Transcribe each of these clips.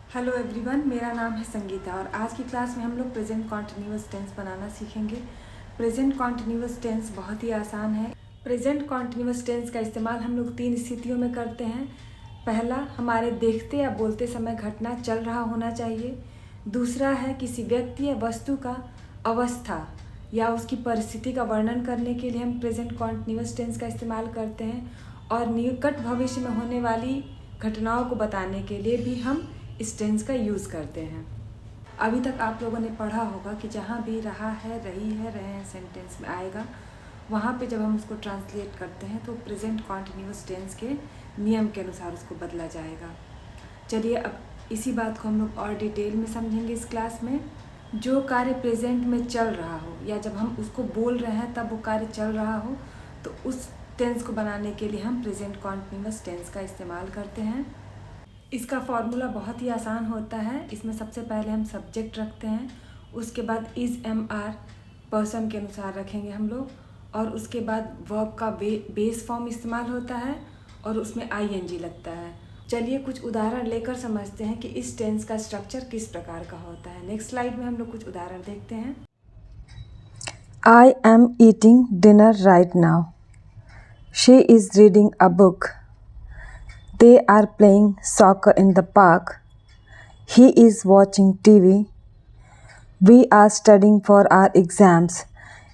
Hello everyone, मेरा नाम है संगीता और आज की क्लास में हम लोग प्रेजेंट कॉन्टिन्यूअस टेंस बनाना सीखेंगे। प्रेजेंट कॉन्टिन्यूअस टेंस बहुत ही आसान है। प्रेजेंट कॉन्टिन्यूअस टेंस का इस्तेमाल हम लोग 3 स्थितियों में करते हैं। पहला, हमारे देखते या बोलते समय घटना चल रहा होना चाहिए। दूसरा है किसी व्यक्ति या वस्तु का अवस्था या उसकी परिस्थिति का वर्णन करने के लिए हम प्रेजेंट कॉन्टिन्यूअस टेंस का इस्तेमाल करते हैं। और निकट भविष्य में होने वाली घटनाओं को बताने के लिए भी हम इस टेंस का यूज़ करते हैं। अभी तक आप लोगों ने पढ़ा होगा कि जहाँ भी रहा है, रही है, रहे हैं सेंटेंस में आएगा, वहाँ पे जब हम उसको ट्रांसलेट करते हैं तो प्रेजेंट कॉन्टिन्यूअस टेंस के नियम के अनुसार उसको बदला जाएगा। चलिए अब इसी बात को हम लोग और डिटेल में समझेंगे इस क्लास में। जो कार्य प्रेजेंट में चल रहा हो या जब हम उसको बोल रहे हैं तब वो कार्य चल रहा हो, तो उस टेंस को बनाने के लिए हम प्रेजेंट कॉन्टिन्यूअस टेंस का इस्तेमाल करते हैं। इसका फॉर्मूला बहुत ही आसान होता है। इसमें सबसे पहले हम सब्जेक्ट रखते हैं, उसके बाद इज़ एम.आर. पर्सन के अनुसार रखेंगे हम लोग, और उसके बाद वर्ब का बेस फॉर्म इस्तेमाल होता है और उसमें आई.एन.जी. लगता है। चलिए कुछ उदाहरण लेकर समझते हैं कि इस टेंस का स्ट्रक्चर किस प्रकार का होता है। नेक्स्ट स्लाइड में हम लोग कुछ उदाहरण देखते हैं। I am eating dinner right now. She is reading a book. They are playing soccer in the park. He is watching TV. We are studying for our exams.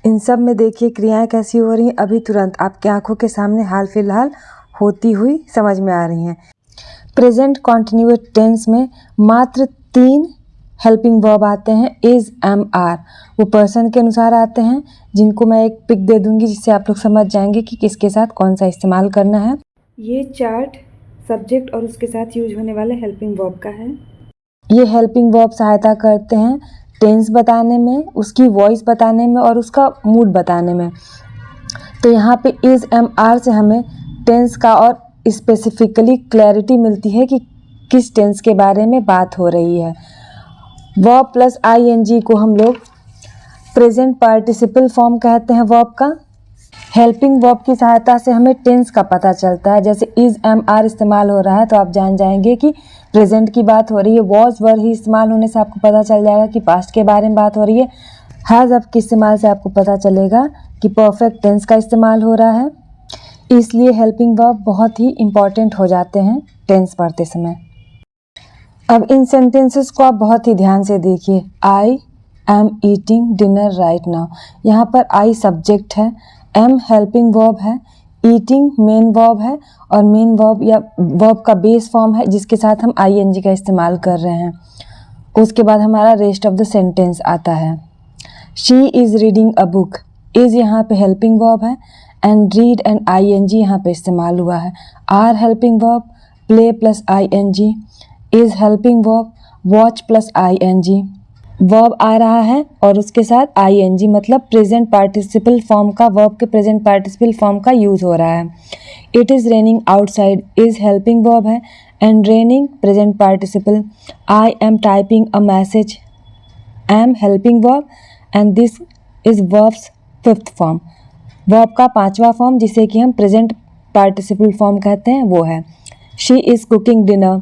इन सब में देखिए क्रियाएं कैसी हो रही हैं, अभी तुरंत आपकी आंखों के सामने हाल फिलहाल होती हुई समझ में आ रही हैं। प्रेजेंट कॉन्टिन्यूअस टेंस में मात्र 3 हेल्पिंग वर्ब आते हैं। इज़, एम, आर वो पर्सन के अनुसार आते हैं, जिनको मैं एक पिक दे दूंगी जिससे आप लोग समझ जाएंगे कि किसके साथ कौन सा इस्तेमाल करना है। ये चार्ट सब्जेक्ट और उसके साथ यूज होने वाले हेल्पिंग वर्ब का है। ये हेल्पिंग वर्ब सहायता करते हैं टेंस बताने में, उसकी वॉइस बताने में और उसका मूड बताने में। तो यहाँ पे इज़, एम, आर से हमें टेंस का और स्पेसिफिकली क्लैरिटी मिलती है कि किस टेंस के बारे में बात हो रही है। Verb plus ING. को हम लोग प्रेजेंट पार्टिसिपल फॉर्म कहते हैं वर्ब का। हेल्पिंग वर्ब की सहायता से हमें टेंस का पता चलता है। जैसे इज़, एम, आर इस्तेमाल हो रहा है तो आप जान जाएंगे कि प्रेजेंट की बात हो रही है। वॉज, वर ही इस्तेमाल होने से आपको पता चल जाएगा कि पास्ट के बारे में बात हो रही है। हैज़ अब के इस्तेमाल से आपको पता चलेगा कि परफेक्ट टेंस का इस्तेमाल हो रहा है। इसलिए हेल्पिंग वर्ब बहुत ही इम्पॉर्टेंट हो जाते हैं टेंस पढ़ते समय। अब इन सेंटेंसेस को आप बहुत ही ध्यान से देखिए। I am eating dinner right now, यहाँ पर आई सब्जेक्ट है, एम हेल्पिंग वर्ब है, ईटिंग मेन वर्ब है और मेन वर्ब या वर्ब का बेस फॉर्म है जिसके साथ हम आई.एन.जी. का इस्तेमाल कर रहे हैं। उसके बाद हमारा रेस्ट ऑफ द सेंटेंस आता है। She is reading a book, is यहाँ पे हेल्पिंग वर्ब है एंड रीड एंड आई.एन.जी. यहाँ पे इस्तेमाल हुआ है। Are helping verb, play plus ING. Is helping verb, watch plus ING. Verb आ रहा है और उसके साथ आई.एन.जी. मतलब प्रेजेंट पार्टिसिपल फॉर्म का, वर्ब के प्रेजेंट पार्टिसिपल फॉर्म का यूज़ हो रहा है। It is raining outside, is helping verb है and raining present participle. I am typing a message, am helping verb and this is verbs 5th form. Verb का 5वां form जिसे कि हम प्रेजेंट पार्टिसिपल फॉर्म कहते हैं वो है। She is cooking dinner,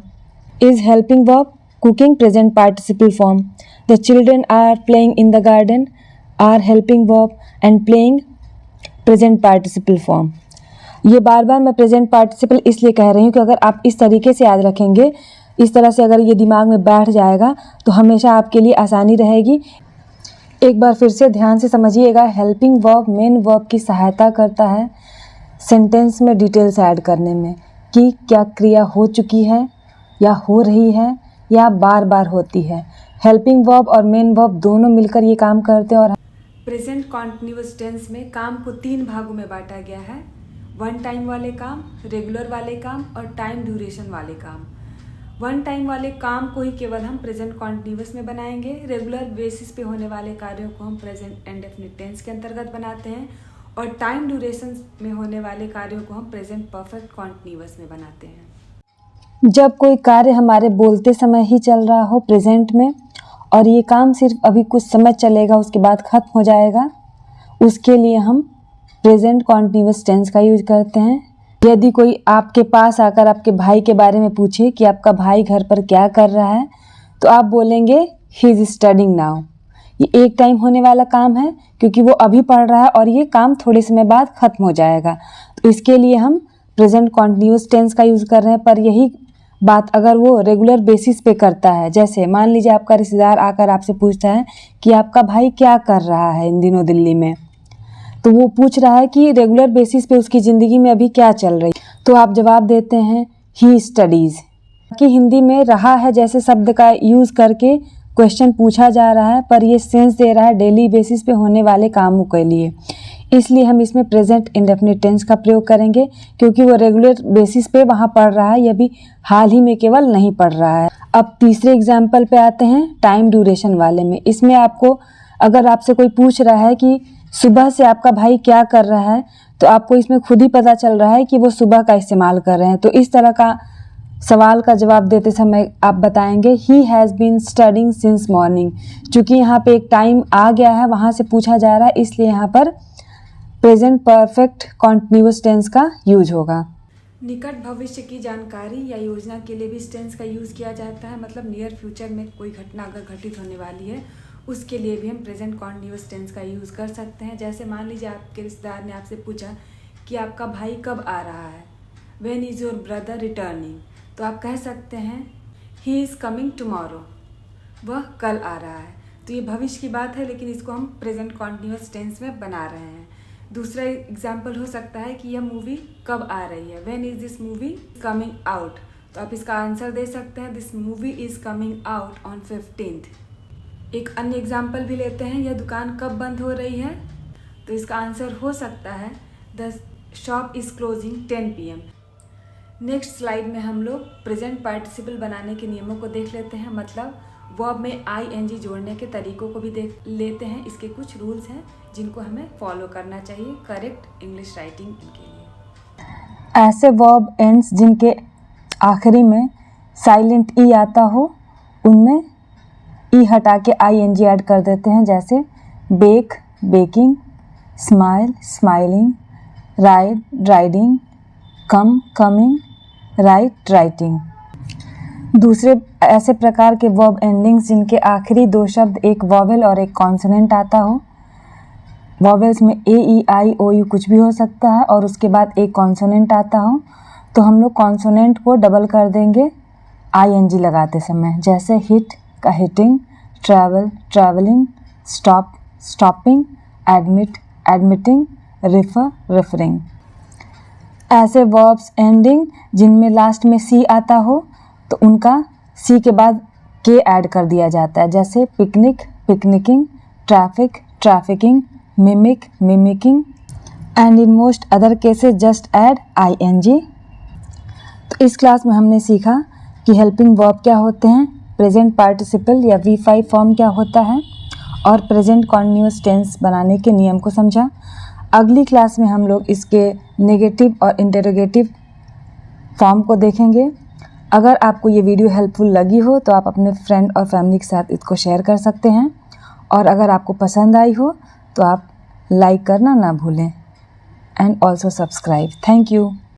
is helping verb, cooking present participle form. The children are playing in the garden, are helping verb and playing present participle form. ये बार बार मैं प्रेजेंट पार्टिसिपल इसलिए कह रही हूँ कि अगर आप इस तरीके से याद रखेंगे, इस तरह से अगर ये दिमाग में बैठ जाएगा तो हमेशा आपके लिए आसानी रहेगी। एक बार फिर से ध्यान से समझिएगा। हेल्पिंग वर्ब मेन वर्ब की सहायता करता है सेंटेंस में डिटेल्स ऐड करने में कि क्या क्रिया हो चुकी है या हो रही है या बार बार होती है। हेल्पिंग वर्ब और मेन वर्ब दोनों मिलकर ये काम करते हैं। और प्रेजेंट कॉन्टिन्यूअस टेंस में काम को 3 भागों में बांटा गया है। 1 टाइम वाले काम, रेगुलर वाले काम और टाइम ड्यूरेशन वाले काम। 1 टाइम वाले काम को ही केवल हम प्रेजेंट कॉन्टिन्यूअस में बनाएंगे। रेगुलर बेसिस पे होने वाले कार्यों को हम प्रेजेंट इंडेफिनिट टेंस के अंतर्गत बनाते हैं और टाइम ड्यूरेशन में होने वाले कार्यों को हम प्रेजेंट परफेक्ट कॉन्टिन्यूअस में बनाते हैं। जब कोई कार्य हमारे बोलते समय ही चल रहा हो प्रेजेंट में और ये काम सिर्फ अभी कुछ समय चलेगा उसके बाद ख़त्म हो जाएगा, उसके लिए हम प्रेजेंट कॉन्टिन्यूअस टेंस का यूज करते हैं। यदि कोई आपके पास आकर आपके भाई के बारे में पूछे कि आपका भाई घर पर क्या कर रहा है, तो आप बोलेंगे ही इज़ स्टडिंग नाउ। ये एक टाइम होने वाला काम है क्योंकि वो अभी पढ़ रहा है और ये काम थोड़े समय बाद ख़त्म हो जाएगा। तो इसके लिए हम प्रेजेंट कॉन्टिन्यूअस टेंस का यूज़ कर रहे हैं। पर यही बात अगर वो रेगुलर बेसिस पे करता है, जैसे मान लीजिए आपका रिश्तेदार आकर आपसे पूछता है कि आपका भाई क्या कर रहा है इन दिनों दिल्ली में, तो वो पूछ रहा है कि रेगुलर बेसिस पे उसकी ज़िंदगी में अभी क्या चल रही, तो आप जवाब देते हैं ही स्टडीज़। कि हिंदी में रहा है जैसे शब्द का यूज़ करके क्वेश्चन पूछा जा रहा है, पर ये सेंस दे रहा है डेली बेसिस पे होने वाले कामों के लिए, इसलिए हम इसमें प्रेजेंट इंडेफिनिट टेंस का प्रयोग करेंगे क्योंकि वो रेगुलर बेसिस पे वहाँ पढ़ रहा है, यह भी हाल ही में केवल नहीं पढ़ रहा है। अब तीसरे एग्जाम्पल पे आते हैं टाइम ड्यूरेशन वाले में। इसमें आपको अगर आपसे कोई पूछ रहा है कि सुबह से आपका भाई क्या कर रहा है, तो आपको इसमें खुद ही पता चल रहा है कि वो सुबह का इस्तेमाल कर रहे हैं। तो इस तरह का सवाल का जवाब देते समय आप बताएंगे he has been studying since morning. चूँकि यहाँ पे एक टाइम आ गया है, वहाँ से पूछा जा रहा है, इसलिए यहाँ पर प्रेजेंट परफेक्ट कॉन्टिन्यूअस टेंस का यूज होगा। निकट भविष्य की जानकारी या योजना के लिए भी इस टेंस का यूज़ किया जाता है। मतलब नियर फ्यूचर में कोई घटना अगर घटित होने वाली है, उसके लिए भी हम प्रेजेंट कॉन्टिन्यूअस टेंस का यूज़ कर सकते हैं। जैसे मान लीजिए आपके रिश्तेदार ने आपसे पूछा कि आपका भाई कब आ रहा है, when is your brother returning, तो आप कह सकते हैं ही इज़ कमिंग टुमारो, वह कल आ रहा है। तो ये भविष्य की बात है, लेकिन इसको हम प्रेजेंट कॉन्टिन्यूअस टेंस में बना रहे हैं। दूसरा एग्जाम्पल हो सकता है कि यह मूवी कब आ रही है, when is this movie coming out, तो आप इसका आंसर दे सकते हैं this movie is coming out on 15th। एक अन्य एग्जाम्पल भी लेते हैं, यह दुकान कब बंद हो रही है, तो इसका आंसर हो सकता है the shop is closing 10 PM। Next slide में हम लोग प्रेजेंट पार्टिसिपल बनाने के नियमों को देख लेते हैं। मतलब वर्ब में ing जोड़ने के तरीकों को भी देख लेते हैं। इसके कुछ रूल्स हैं जिनको हमें फॉलो करना चाहिए करेक्ट इंग्लिश राइटिंग के लिए। ऐसे वर्ब एंड्स जिनके आखिरी में साइलेंट ई आता हो, उनमें ई हटा के ing ऐड कर देते हैं। जैसे bake baking, smile smiling, ride riding, come coming, write writing. दूसरे ऐसे प्रकार के वर्ब एंडिंग्स जिनके आखिरी दो शब्द एक वॉवेल और एक कॉन्सोनेंट आता हो। वॉवेल्स में ए ई आई ओ यू कुछ भी हो सकता है और उसके बाद एक कॉन्सोनेंट आता हो, तो हम लोग कॉन्सोनेंट को डबल कर देंगे ing लगाते समय। जैसे हिट का hitting, travel travelling, stop stopping, admit admitting, refer referring. ऐसे वर्ब्स एंडिंग जिनमें लास्ट में सी आता हो, तो उनका सी के बाद के ऐड कर दिया जाता है। जैसे picnic picnicking, traffic trafficking, mimic mimicking, and in most other cases just add ing। तो इस क्लास में हमने सीखा कि हेल्पिंग वर्ब क्या होते हैं, प्रेजेंट पार्टिसिपल या V5 फॉर्म क्या होता है, और प्रेजेंट कॉन्टिन्यूअस टेंस बनाने के नियम को समझा। अगली क्लास में हम लोग इसके नेगेटिव और इंटरोगेटिव फॉर्म को देखेंगे। अगर आपको ये वीडियो हेल्पफुल लगी हो तो आप अपने फ्रेंड और फैमिली के साथ इसको शेयर कर सकते हैं, और अगर आपको पसंद आई हो तो आप लाइक करना ना भूलें and also subscribe. Thank you.